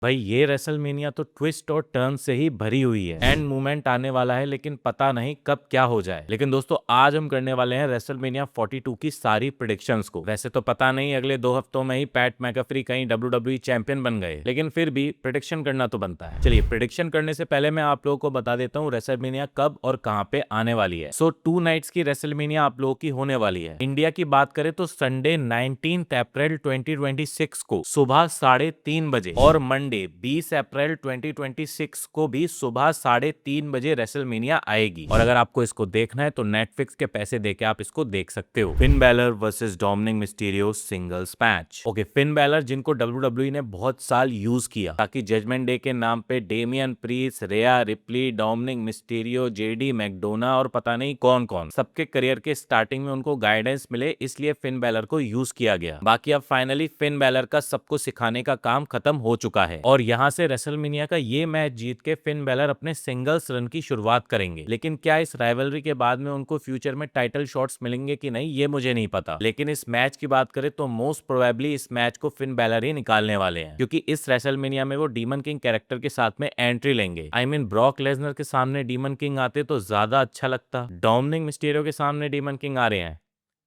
भाई ये रेसलमेनिया तो ट्विस्ट और टर्न से ही भरी हुई है। एंड मूवमेंट आने वाला है लेकिन पता नहीं कब क्या हो जाए। लेकिन दोस्तों आज हम करने वाले हैं रेसलमेनिया 42 की सारी प्रिडिक्शंस को। वैसे तो पता नहीं अगले 2 हफ्तों में ही पैट मैकाफरी कहीं WWE चैंपियन बन गए, लेकिन फिर भी प्रिडिक्शन करना तो बनता है। चलिए प्रिडिक्शन करने से पहले मैं आप लोगों को बता देता हूँ रेसलमेनिया कब और कहाँ पे आने वाली है। सो 2 नाइट्स की रेसलमेनिया आप लोगों की होने वाली है। इंडिया की बात करें तो संडे 19 अप्रैल 2026 को सुबह 3:30 बजे और मंडे 20 अप्रैल 2026 को भी सुबह 3:30 बजे रेसलमेनिया आएगी। और अगर आपको इसको देखना है तो नेटफ्लिक्स के पैसे देके आप इसको देख सकते हो। Finn Balor versus Dominik Mysterio singles match. Okay, Finn Balor जिनको WWE ने बहुत साल यूज किया ताकि जजमेंट डे के नाम पे डेमियन प्रीस्ट, रेया replay, Dominik Mysterio, JD McDonagh और पता नहीं कौन कौन सबके करियर के स्टार्टिंग में उनको गाइडेंस मिले, इसलिए फिन बैलर को यूज किया गया। बाकी अब फाइनली फिन बैलर का सबको सिखाने का काम खत्म हो चुका है और यहाँ से रेसलमेनिया का ये मैच जीत के फिन बैलर अपने सिंगल्स रन की शुरुआत करेंगे। लेकिन क्या इस राइवलरी के बाद में उनको फ्यूचर में टाइटल शॉट्स मिलेंगे कि नहीं ये मुझे नहीं पता। लेकिन इस मैच की बात करें तो मोस्ट प्रोबेबली इस मैच को फिन बैलर ही निकालने वाले हैं, क्योंकि इस रेसलमेनिया में वो डीमन किंग कैरेक्टर के साथ में एंट्री लेंगे। आई मीन ब्रॉक लेसनर के सामने डीमन किंग आते तो ज्यादा अच्छा लगता। डोमिनिक मिस्टीरियो के सामने डीमन किंग आ रहे हैं,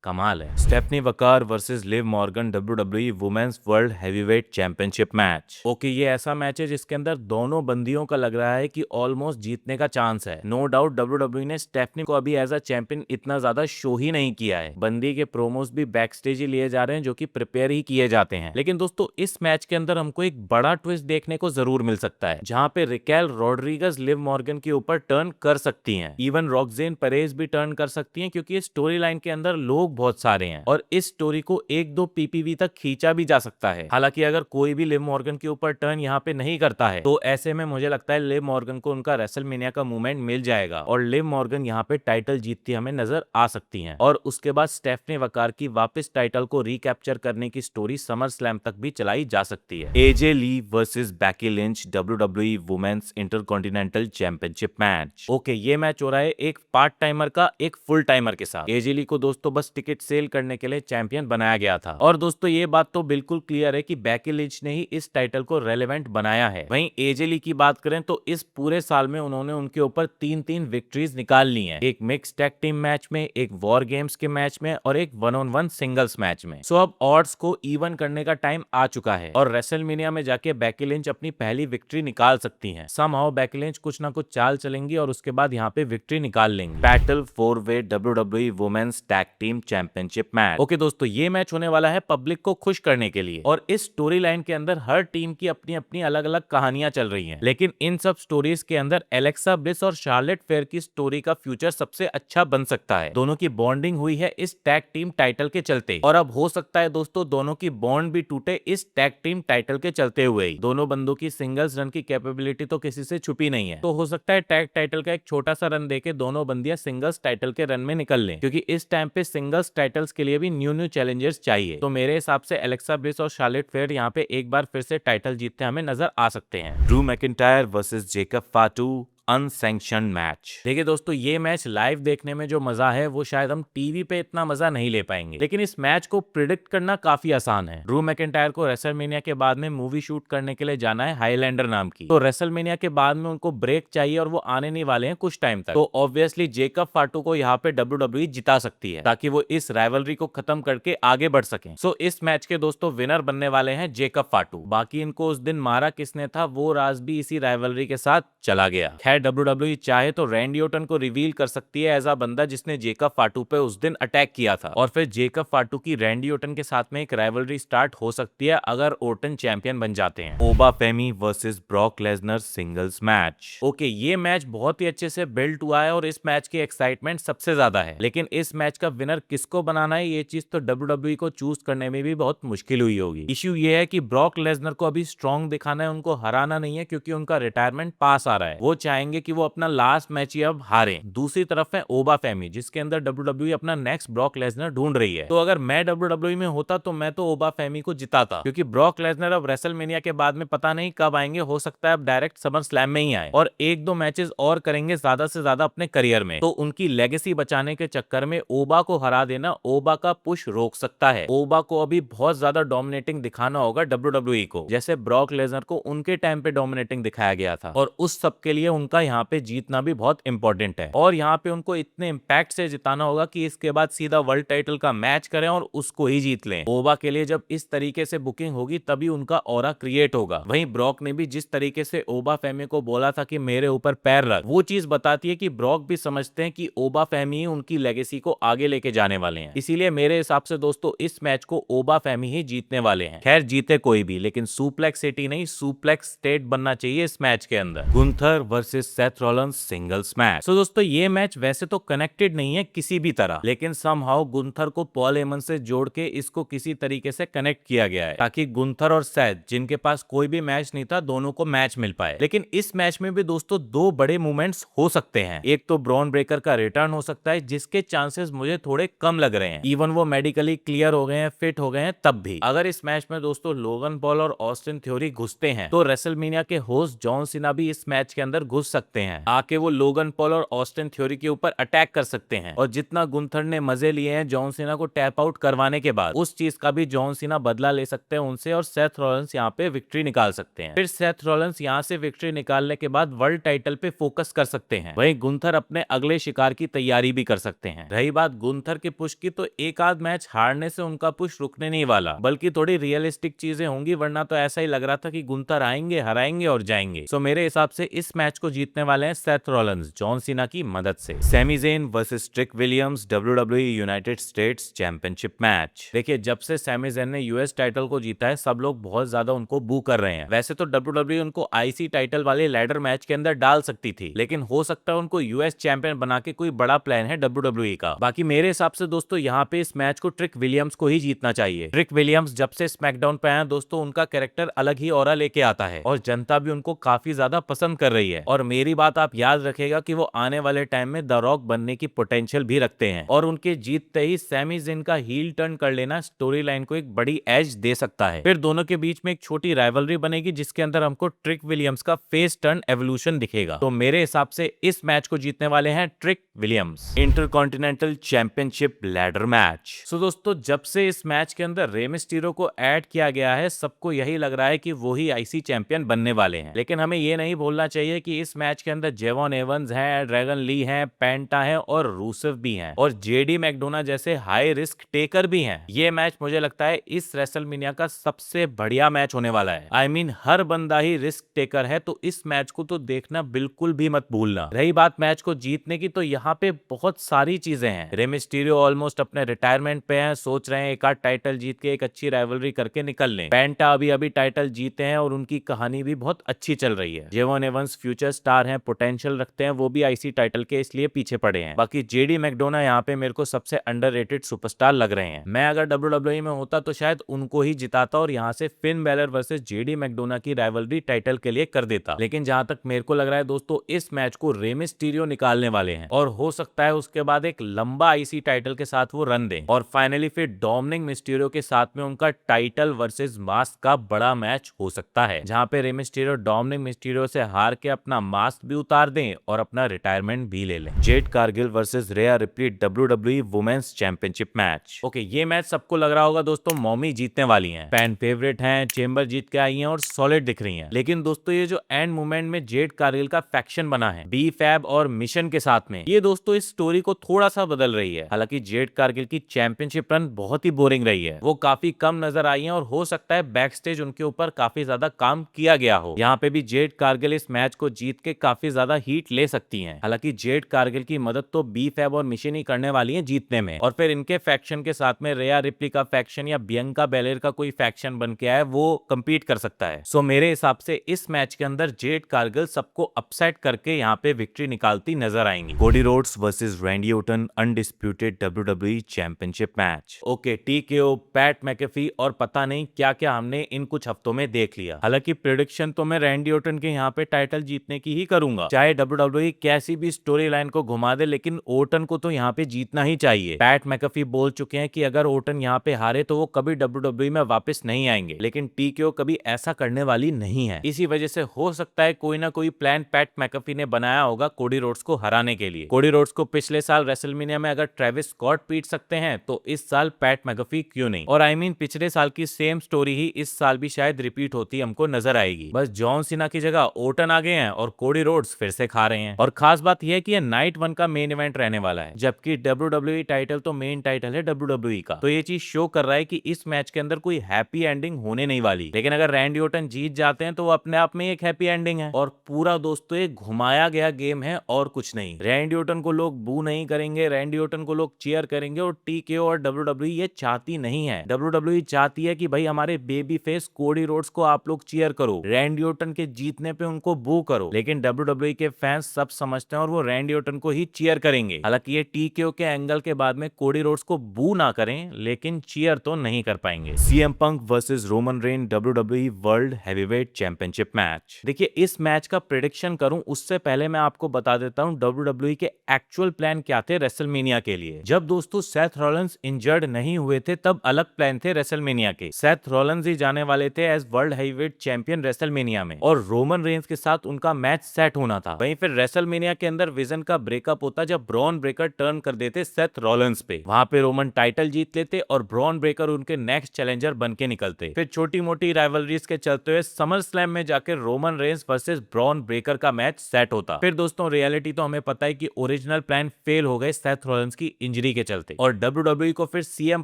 कमाल है। Stephanie Vaquer versus Liv Morgan WWE women's world heavyweight championship match. Okay, ये ऐसा मैच है जिसके अंदर दोनों बंदियों का लग रहा है कि ऑलमोस्ट जीतने का चांस है। नो डाउट WWE ने स्टेफनी को अभी एज अ चैंपियन इतना ज्यादा शो ही नहीं किया है। बंदी के प्रोमोस भी बैक स्टेज ही लिए जा रहे हैं जो कि प्रिपेयर ही किए जाते हैं। लेकिन दोस्तों इस मैच के अंदर हमको एक बड़ा ट्विस्ट देखने को जरूर मिल सकता है, जहां पे रिकेल रॉड्रिगज लिव मॉर्गन के ऊपर टर्न कर सकती हैं। इवन रॉक्सेन परेज भी टर्न कर सकती हैं, क्योंकि इस स्टोरी लाइन के अंदर लोग बहुत सारे हैं और इस स्टोरी को 1-2 PPV तक खींचा भी जा सकता है। हालांकि अगर कोई भी लिव मॉर्गन के ऊपर टर्न यहाँ पे नहीं करता है तो ऐसे में मुझे लगता है लिव मॉर्गन को उनका रेसलमेनिया का मूवमेंट मिल जाएगा और लिव मॉर्गन यहाँ पे टाइटल जीतती हमें नजर आ सकती हैं। और उसके बाद स्टेफनी वकार की वापस टाइटल को रिकैप्चर करने की स्टोरी समर स्लैम तक भी चलाई जा सकती है। AJ Lee versus Becky Lynch WWE women's intercontinental championship match. Okay, ये मैच हो रहा है एक पार्ट टाइमर का एक फुल टाइमर के साथ। एजे ली को दोस्तों बस टिकट सेल करने के लिए चैंपियन बनाया गया था और दोस्तों ये बात तो बिल्कुल क्लियर है कि बैकी लिंच ने ही इस टाइटल को रेलेवेंट बनाया है। वहीं एजे ली की बात करें तो इस पूरे साल में उन्होंने उनके ऊपर 3-3 विक्ट्रीज निकाल ली हैं, एक मिक्स टैग टीम मैच में, एक वॉर गेम्स के मैच में और एक 1-on-1 सिंगल्स मैच में। सो अब ऑड्स को इवन करने का टाइम आ चुका है और रेसलमेनिया में जाके बैकी लिंच अपनी पहली विक्ट्री निकाल सकती हैं। समहाउ बैकी लिंच कुछ ना कुछ चाल चलेंगी और उसके बाद यहाँ पे विक्ट्री निकाल लेंगी। बैटल 4-वे WWE women's tag team championship match. Okay दोस्तों, ये मैच होने वाला है पब्लिक को खुश करने के लिए और इस स्टोरी लाइन के अंदर हर टीम की अपनी अपनी अलग अलग कहानियां चल रही हैं। लेकिन इन सब स्टोरीज के अंदर एलेक्सा ब्लिस और शार्लेट फेयर की स्टोरी का फ्यूचर सबसे अच्छा बन सकता है। दोनों की बॉन्डिंग हुई है इस टैग टीम टाइटल के चलते और अब हो सकता है दोस्तों दोनों की बॉन्ड भी टूटे इस टैग टीम टाइटल के चलते हुए ही। दोनों बंदों की सिंगल्स रन की कैपेबिलिटी तो किसी से छुपी नहीं है, तो हो सकता है टैग टाइटल का एक छोटा सा रन देके दोनों बंदियां सिंगल्स टाइटल के रन में निकल लें, क्योंकि इस टाइम पे सिंगल्स टाइटल्स के लिए भी न्यू न्यू चैलेंजर्स चाहिए। तो मेरे हिसाब से एलेक्सा ब्लिस और शार्लेट फेयर यहाँ पे एक बार फिर से टाइटल जीतते हमें नजर आ सकते हैं। Drew McIntyre versus Jacob Fatu unsanctioned match. देखिए दोस्तों, ये मैच लाइव देखने में जो मजा है वो शायद हम टीवी पे इतना मजा नहीं ले पाएंगे, लेकिन इस मैच को प्रिडिक्ट करना काफी आसान है। ड्रू मैकिंटायर को रेसलमेनिया के बाद में मूवी शूट करने के लिए जाना है हाईलैंडर नाम की, तो रेसलमेनिया के बाद में उनको ब्रेक चाहिए और वो आने नहीं वाले हैं कुछ टाइम तक। तो ऑब्वियसली जेकब फाटू को यहाँ पे WWE जिता सकती है ताकि वो इस राइवलरी को खत्म करके आगे बढ़ सकें। सो इस मैच के दोस्तों विनर बनने वाले हैं जेकब फाटू। बाकी इनको उस दिन मारा किसने था वो राज भी इसी राइवलरी के साथ चला गया। खैर WWE चाहे तो रैंडी ऑर्टन को रिवील कर सकती है एज अ बंदा जिसने जेकब फाटू पे उस दिन अटैक किया था और फिर जेकब फाटू की रैंडी ऑर्टन के साथ में एक राइवलरी स्टार्ट हो सकती है अगर ऑर्टन चैंपियन बन जाते हैं। Oba Femi versus Brock Lesnar singles match. Okay, ये मैच बहुत ही अच्छे से बिल्ड हुआ है और इस मैच की एक्साइटमेंट सबसे ज्यादा है, लेकिन इस मैच का विनर किसको बनाना है ये चीज तो WWE को चूज करने में भी बहुत मुश्किल हुई होगी। इश्यू ये है कि ब्रॉक लेसनर को अभी स्ट्रॉन्ग दिखाना है, उनको हराना नहीं है, क्योंकि उनका रिटायरमेंट पास आ रहा है। वो चाहेंगे चाहेंगे कि वो अपना लास्ट मैच ही अब हारे। दूसरी तरफ है ओबा फैमी, जिसके अंदर WWE अपना नेक्स्ट ब्रॉक लेसनर ढूंढ रही है। तो अगर मैं WWE में होता तो मैं तो ओबा फैमी को जिताता, क्योंकि ब्रॉक लेसनर अब रेसलमेनिया के बाद में पता नहीं कब आएंगे, हो सकता है अब डायरेक्ट समर स्लैम में ही आए और एक दो मैचेस और करेंगे ज्यादा से ज्यादा अपने करियर में। तो उनकी लेगेसी बचाने के चक्कर में ओबा को हरा देना ओबा का पुश रोक सकता है। ओबा को अभी बहुत ज्यादा डोमिनेटिंग दिखाना होगा WWE को, जैसे ब्रॉक लेसनर को उनके टाइम पे डोमिनेटिंग दिखाया गया था, और उस सब के लिए उनका यहाँ पे जीतना भी बहुत इंपॉर्टेंट है। और यहाँ पे उनको इतने इम्पैक्ट से जिताना होगा कि इसके बाद सीधा वर्ल्ड टाइटल का मैच करें और उसको ही जीत लें। ओबा के लिए जब इस तरीके से बुकिंग होगी तभी उनका ऑरा क्रिएट होगा। वहीं ब्रॉक ने भी जिस तरीके से ओबा फैमी को बोला था कि मेरे ऊपर पैर रख, वो चीज बताती है कि ब्रॉक भी समझते हैं कि ओबा फैमी ही उनकी लेगेसी को आगे लेके जाने वाले हैं। इसीलिए मेरे हिसाब से दोस्तों इस मैच को ओबा फैमी ही जीतने वाले हैं। खैर जीते कोई भी, लेकिन सुप्लेक्स सिटी नहीं सुप्लेक्स स्टेट बनना चाहिए इस मैच के अंदर। Gunther versus Seth Rollins singles match. So दोस्तों ये मैच वैसे तो कनेक्टेड नहीं है किसी भी तरह, लेकिन समहाउ गुंथर को पॉल हेमन से जोड़ के इसको किसी तरीके से कनेक्ट किया गया है, ताकि गुंथर और सेथ जिनके पास कोई भी मैच नहीं था दोनों को मैच मिल पाए। लेकिन इस मैच में भी दोस्तों दो बड़े मूवमेंट्स हो सकते हैं। एक तो ब्रॉन ब्रेकर का रिटर्न हो सकता है, जिसके चांसेस मुझे थोड़े कम लग रहे हैं। इवन वो मेडिकली क्लियर हो गए हैं, फिट हो गए हैं, तब भी अगर इस मैच में दोस्तों लोगन पॉल और ऑस्टिन थ्योरी घुसते हैं तो रेसलमेनिया के होस्ट जॉन सीना भी इस मैच के अंदर घुस सकते हैं, आके वो लोगन पॉल और ऑस्टिन थ्योरी के ऊपर अटैक कर सकते हैं। और जितना गुंथर ने मजे लिए हैं जॉन सीना को टैप आउट करवाने के बाद, उस चीज का भी जॉन सीना बदला ले सकते हैं उनसे, और सेथ रॉलिंस यहाँ पे विक्ट्री निकाल सकते हैं। फिर सेथ रॉलिंस यहाँ से विक्ट्री निकालने के बाद वर्ल्ड टाइटल पे फोकस कर सकते हैं। वहीं गुंथर अपने अगले शिकार की तैयारी भी कर सकते हैं। रही बात गुंथर के पुश की, तो एक आध मैच हारने से उनका पुश रुकने नहीं वाला, बल्कि थोड़ी रियलिस्टिक चीजें होंगी, वरना तो ऐसा ही लग रहा था कि गुंथर आएंगे, हराएंगे और जाएंगे। सो मेरे हिसाब से इस मैच को जीतने वाले हैं सेथ रॉलिंस जॉन सीना की मदद से। Sami Zayn versus Trick Williams WWE United States championship match. देखिए जब से सैमी ज़ेन ने यूएस टाइटल को जीता है सब लोग बहुत ज्यादा उनको बू कर रहे हैं। वैसे तो WWE उनको आईसी टाइटल वाले लैडर मैच के अंदर डाल सकती थी, लेकिन हो सकता है उनको यूएस चैंपियन बना के कोई बड़ा प्लान है WWE का। बाकी मेरे हिसाब से दोस्तों यहाँ पे इस मैच को ट्रिक विलियम्स को ही जीतना चाहिए। ट्रिक विलियम्स जब से स्मैकडाउन पे आया दोस्तों उनका कैरेक्टर अलग ही ऑरा लेके आता है, और जनता भी उनको काफी ज्यादा पसंद कर रही है। और मेरी बात आप याद रखेगा कि वो आने वाले टाइम में द रॉक बनने की पोटेंशियल भी रखते हैं, और उनके जीतते ही सैमी ज़ेन का हील टर्न कर लेना स्टोरी लाइन को एक बड़ी एज दे सकता है। फिर दोनों के बीच में एक छोटी राइवलरी बनेगी, जिसके अंदर हमको ट्रिक विलियम्स का फेस टर्न एवोल्यूशन दिखेगा। तो मेरे हिसाब से इस मैच को जीतने वाले हैं Trick Williams. Intercontinental championship ladder match. So दोस्तों जब से इस मैच के अंदर रे मिस्टीरियो को ऐड किया गया है सबको यही लग रहा है कि वो ही आईसी चैंपियन बनने वाले हैं। लेकिन हमें ये नहीं भूलना चाहिए कि इस मैच के अंदर जेवॉन एवंस है, ड्रैगन ली है, पेंटा है और रूसेव भी हैं, और जेडी मैकडोना जैसे हाई रिस्क टेकर भी हैं। ये मैच मुझे लगता है इस रेसलमेनिया का सबसे बढ़िया मैच होने वाला है। आई मीन हर बंदा ही रिस्क टेकर है, तो इस मैच को तो देखना बिल्कुल भी मत भूलना। रही बात मैच को जीतने की, तो यहाँ पे बहुत सारी चीजें हैं। रे मिस्टीरियो ऑलमोस्ट अपने रिटायरमेंट पे हैं, सोच रहे हैं एक आध टाइटल जीत के एक अच्छी राइवलरी करके निकल लें। पेंटा अभी अभी टाइटल जीते हैं और उनकी कहानी भी बहुत अच्छी चल रही है। जेवॉन एवंस फ्यूचर स्टार हैं, पोटेंशियल रखते हैं, वो भी आईसी टाइटल के इसलिए पीछे पड़े हैं। बाकी जेडी मैकडोना यहाँ पे मेरे को सबसे अंडररेटेड सुपरस्टार लग रहे हैं। मैं अगर WWE में होता तो शायद उनको ही जिताता और यहाँ से Finn Balor versus JD McDonagh की राइवलरी टाइटल के लिए कर देता। लेकिन जहां तक मेरे को लग रहा है दोस्तों इस मैच को रे मिस्टीरियो निकालने वाले हैं, और हो सकता है उसके बाद एक लंबा आईसी टाइटल के साथ वो रन दें, और फाइनली फिर डोमिनिक मिस्टीरियो के साथ में उनका टाइटल वर्सेस मास्क का बड़ा मैच हो सकता है, जहां पे रे मिस्टीरियो डोमिनिक मिस्टीरियो से हार के अपना मास्क भी उतार दें और अपना रिटायरमेंट भी ले लें। Jade Cargill versus Rhea Ripley WWE women's championship match. Okay ये मैच सबको लग रहा होगा दोस्तों मॉमी जीतने वाली हैं, फैन फेवरेट हैं, चेंबर जीत के आई हैं और सॉलिड दिख रही हैं। लेकिन दोस्तों ये जो एंड मोमेंट में जेड कारगिल का फैक्शन बना है बी फैब और मिशन के साथ में, ये दोस्तों इस स्टोरी को थोड़ा सा बदल रही है। हालांकि जेड कारगिल की चैंपियनशिप रन बहुत ही बोरिंग रही है, वो काफी कम नजर आई है, और हो सकता है बैक स्टेज उनके ऊपर काफी ज्यादा काम किया गया हो। यहाँ पे भी जेड कारगिल इस मैच को जीत के काफी ज्यादा हीट ले सकती हैं। हालांकि जेड कारगिल की मदद तो बी फैब और मिशन ही करने वाली है जीतने में, और फिर इनके फैक्शन के साथ में रेया रिप्ली का फैक्शन या बियंका बेलेर का कोई फैक्शन बन के आए वो कम्पीट कर सकता है। सो मेरे हिसाब से इस मैच के अंदर जेड कारगिल सबको अपसेट करके यहाँ पे विक्ट्री निकालती नजर आएंगी। Cody Rhodes versus Randy Orton undisputed WWE championship match. Okay TKO, PAT McAfee और पता नहीं क्या क्या हमने इन कुछ हफ्तों में देख लिया। हालांकि प्रेडिक्शन तो मैं रैंडी ओर्टन के यहाँ पे टाइटल जीतने की की ही करूंगा, चाहे WWE कैसी भी स्टोरी लाइन को घुमा दे, लेकिन ओर्टन को तो यहाँ पे जीतना ही चाहिए। पैट मैकफी बोल चुके हैं कि अगर ओर्टन यहाँ पे हारे तो वो कभी WWE में वापस नहीं आएंगे, लेकिन TKO कभी ऐसा करने वाली नहीं है। इसी वजह से हो सकता है कोई ना कोई प्लान पैट मैकफी ने बनाया होगा कोडी रोड्स को हराने के लिए। कोडी रोड्स को पिछले साल रेसलमेनिया में अगर ट्रेविस स्कॉट पीट सकते हैं तो इस साल पैट मैकफी क्यों नहीं। और पिछले साल की सेम स्टोरी ही इस साल भी शायद रिपीट होती हमको नजर आएगी। बस जॉन सीना की जगह ओर्टन आ गए हैं और कोडी रोड्स फिर से खा रहे हैं। और खास बात यह है कि ये नाइट 1 का मेन इवेंट रहने वाला है, जबकि WWE टाइटल तो मेन टाइटल है WWE का। तो ये चीज शो कर रहा है कि इस मैच के अंदर कोई हैप्पी एंडिंग होने नहीं वाली। लेकिन अगर रैंडी ऑर्टन जीत जाते हैं तो वो अपने आप में एक हैप्पी एंडिंग है। और पूरा दोस्तों एक घुमाया गया गेम है और कुछ नहीं। रैंडी ऑर्टन को लोग बू नहीं करेंगे, रैंडी ऑर्टन को लोग चीयर करेंगे। और TKO और WWE ये चाहती नहीं है। WWE चाहती है कि भाई हमारे बेबी फेस कोडी रोड्स को आप लोग चीयर करो, रैंडी ऑर्टन के जीतने पे उनको बू करो। लेकिन WWE के फैंस सब समझते हैं और वो रैंडी ऑर्टन को ही चीयर करेंगे। हालांकि ये TKO के एंगल के बाद में कोडी रोड्स को बू ना करें, लेकिन चीयर तो नहीं कर पाएंगे। CM पंक versus Roman rain WWE world heavyweight championship match. देखिए इस मैच का प्रेडिक्शन करूं उससे पहले मैं आपको बता देता हूं WWE के एक्चुअल प्लान क्या थे रेसलमेनिया के लिए। जब दोस्तों सेथ रॉलिंस इंजर्ड नहीं हुए थे तब अलग प्लान थे रेसलमेनिया के। सेथ रॉलिंस ही जाने वाले थे as world heavyweight champion WrestleMania में और रोमन रेंस के साथ उनका मैच सेट होना था। वहीं फिर रेसलमेनिया के अंदर विजन का ब्रेकअप होता जब ब्रॉन ब्रेकर टर्न कर देते सेथ रॉलिंस पे। वहां पे रोमन टाइटल जीत लेते और ब्रॉन ब्रेकर उनके नेक्स्ट चैलेंजर बन के निकलते। फिर छोटी मोटी राइवलरीज के चलते हुए समर स्लैम में जाकर Roman Reigns versus Bron Breakker का मैच सेट होता। फिर दोस्तों रियलिटी तो हमें पता है कि ओरिजिनल प्लान फेल हो गए सेथ रॉलिंस की इंजरी के चलते और WWE को फिर CM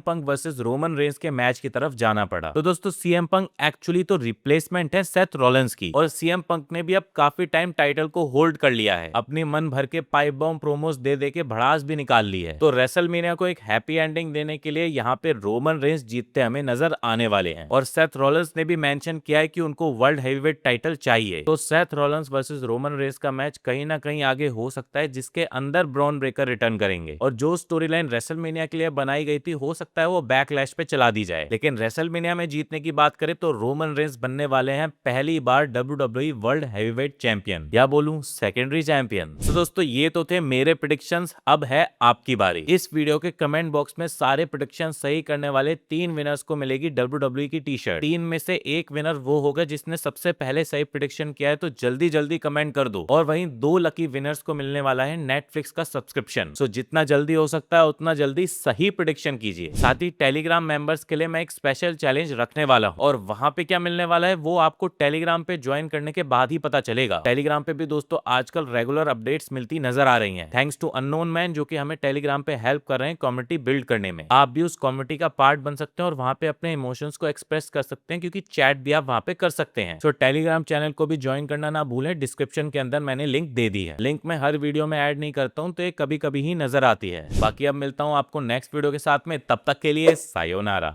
पंक वर्सेस रोमन रेंस के मैच की तरफ जाना पड़ा। तो दोस्तों CM पंक एक्चुअली तो रिप्लेसमेंट है सेथ रॉलिंस की और CM पंक ने भी अब काफी टाइम टाइटल को होल्ड कर लिया है। अपनी मन भर के पाइप बॉम्ब प्रोमोस दे दे के भड़ास भी निकाल ली है। तो रेसलमेनिया को एक हैप्पी एंडिंग देने के लिए यहाँ पे रोमन रेंस जीतते हमें नजर आने वाले हैं। और सेथ रॉलिंस ने भी मेंशन किया है कि उनको वर्ल्ड हैवीवेट टाइटल चाहिए। तो Seth Rollins versus Roman Reigns का मैच कहीं ना कहीं आगे हो सकता है, जिसके अंदर ब्रॉन ब्रेकर रिटर्न करेंगे और जो स्टोरी लाइन रेसलमेनिया के लिए बनाई गई थी हो सकता है वो बैकलैश पे चला दी जाए। लेकिन रेसलमेनिया में जीतने की बात करें तो रोमन रेंस बनने वाले हैं पहली बार WWE वर्ल्ड हैवीवेट चैंपियन, या बोलूं सेकेंडरी चैंपियन। तो दोस्तों ये तो थे मेरे प्रेडिक्शंस, अब है आपकी बारी। इस वीडियो के कमेंट बॉक्स में सारे प्रेडिक्शन सही करने वाले 3 विनर्स को मिलेगी WWE की टी-शर्ट। 3 में से एक विनर वो होगा जिसने सबसे पहले सही प्रेडिक्शन किया है, तो जल्दी जल्दी कमेंट कर दो। और वहीं 2 लकी विनर्स को मिलने वाला है नेटफ्लिक्स का सब्सक्रिप्शन। सो जितना जल्दी हो सकता है उतना जल्दी सही प्रेडिक्शन कीजिए। साथ ही टेलीग्राम मेंबर्स के लिए मैं एक स्पेशल चैलेंज रखने वाला हूं और वहां पे क्या मिलने वाला है वो आपको टेलीग्राम पे ज्वाइन करने के बाद ही पता चलेगा। टेलीग्राम पे भी दोस्तों आजकल रेगुलर अपडेट्स मिलती नजर आ रही हैं, थैंक्स टू अननोन मैन जो कि हमें टेलीग्राम पे हेल्प कर रहे हैं कम्युनिटी बिल्ड करने में। आप भी उस कम्युनिटी का पार्ट बन सकते हैं और वहां पे अपने इमोशंस को एक्सप्रेस कर सकते हैं, क्योंकि चैट भी आप वहां पे कर सकते हैं। सो टेलीग्राम चैनल को भी ज्वाइन करना ना भूलें, डिस्क्रिप्शन के अंदर मैंने लिंक दे दी है। लिंक मैं हर वीडियो में ऐड नहीं करता हूँ तो ये कभी कभी ही नजर आती है। बाकी अब मिलता हूँ आपको नेक्स्ट वीडियो के साथ में, तब तक के लिए सायोनारा।